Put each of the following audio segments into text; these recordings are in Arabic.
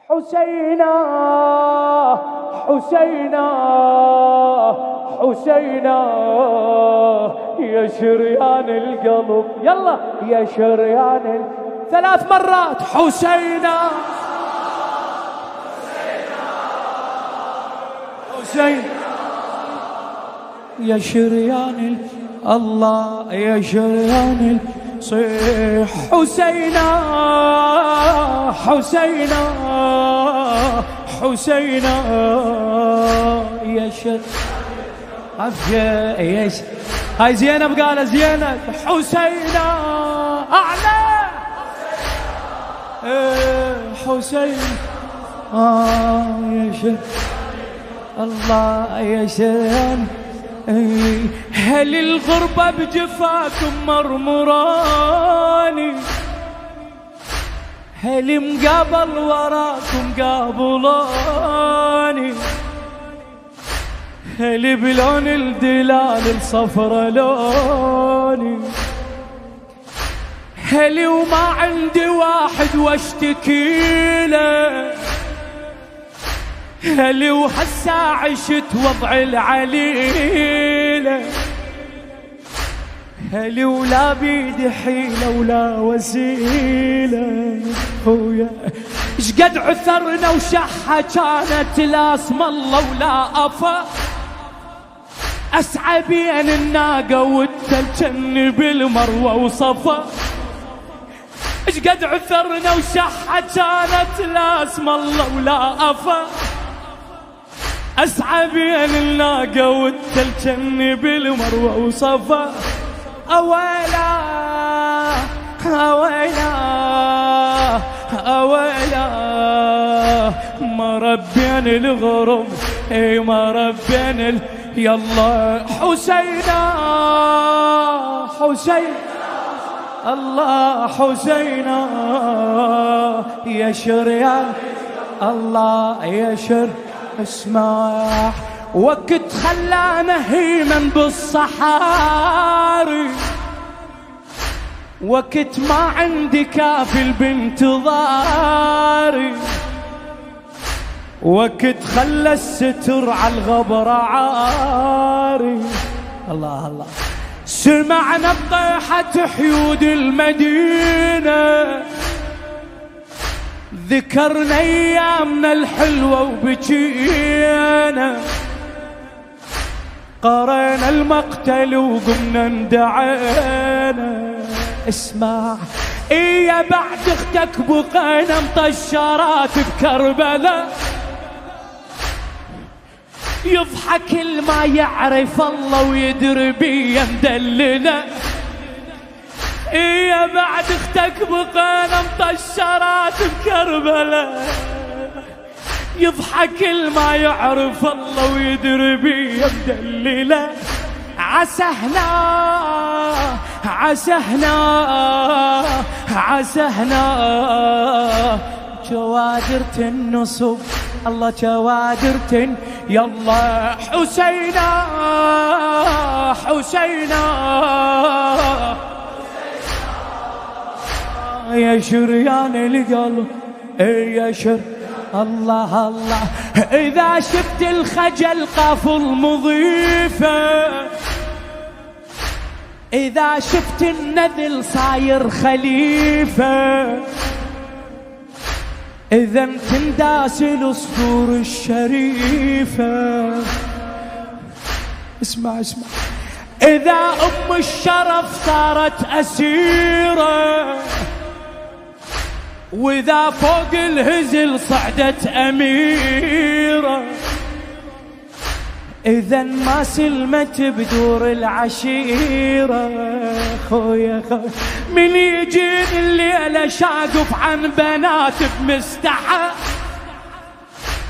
حسينا حسينا حسينا يا شريان القلب، يلا يا شريان 3 مرات. حسينا حسين يا شريان الله يا شريان صيح. حسينا حسينا حسينا يا شر عفية يا هاي زينب قال زينب. حسينا أعلى حسين يا شر الله يا شريان. هل الغربة بجفاكم مرمراني، هل مقابل وراكم قابلاني، هل بلون الدلال الصفرة لوني، هل وما عندي واحد واشتكي له، هل وهسا عشت وضع العليلة، هل ولا بيدي حيلة ولا وسيلة. خويا شقد عثرنا وشحة كانت لا اسم الله ولا أفا، أسعى بين الناقة والتل بالمروة وصفا. شقد عثرنا وشحة كانت لا اسم الله ولا أفا، أسعى بين الناقة والتل بالمروة وصفا. أويلا أويلا أويلا مربين الغرب اي مربين يلا. حسينا حسين الله حسينا يا شريان الله يا شر. اسمع وقت خلانا هيمن بالصحاري، وقت ما عندي كافل بانتظاري، وقت خلى الستر على الغبر عاري. الله الله سمعنا بطيحة حيود المدينة، ذكرنا ايامنا الحلوة وبكينا، قرينا المقتل وقمنا اندعينا. اسمع ايه بعد اختك بقينا مطشرات بكربلاء، يضحك الما يعرف الله ويدري بيا مدلله. ايه بعد اختك بقينا مطشرات بكربلاء، يضحك الما يعرف الله ويدري بيا مدلله. عسهنا عسهنا عسهنا جوادرة النصب الله جوادرة يلا. حسينا حسينا يا شريان القلب يا شر الله الله. إذا شفت الخجل قافل مضيفة، إذا شفت النذل صاير خليفة، إذا تنداس الأصفور الشريفة. اسمع اسمع إذا أم الشرف صارت أسيرة، وإذا فوق الهزل صعدت أميرة، إذا ما سلمت بدور العشيرة. خويا خويا من يجيني الليلة شاقف عن بنات بمستحى،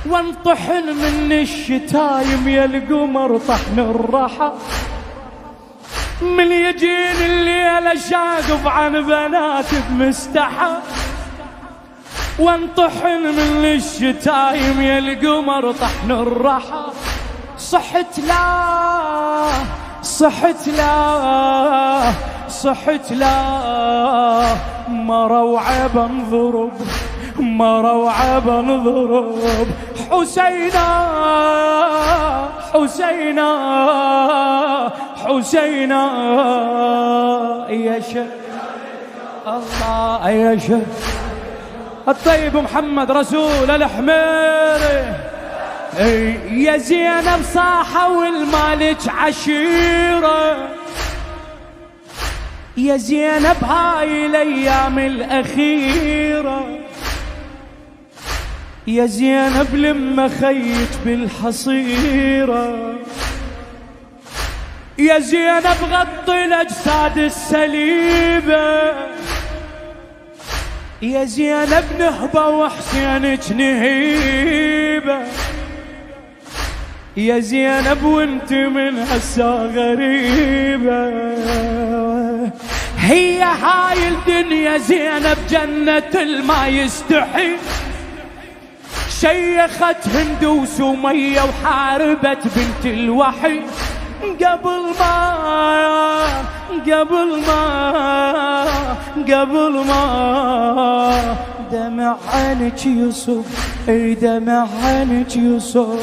وانطحن من الشتايم يا القمر طحن الرحى. من يجيني الليلة شاقف عن بنات بمستحى، وانطحن من الشتايم يا القمر طحن الرحى. صحت لا صحت لا صحت لا مرة وعيب انضرب مرة وعبا نضرب حسينا حسينا حسينا يا شيخ الله يا شيخ الطيب محمد رسول الحميري يا زينب صاحة والمالك عشيرة يا زينب هاي الايام الاخيرة يا زينب لما خيت بالحصيرة يا زينب غطي الاجساد السليبة يا زينب نهبة وحسينك نهيبة يا زينب وانت من هسا غريبة هي هاي الدنيا زينب جنة الما يستحي شيخت هندوس ومية وحاربت بنت الوحي قبل ما دمع عينك يصب اي دمع عينك يصب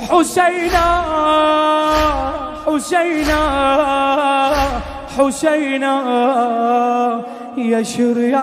حسينا حسينا حسينا يا شريعة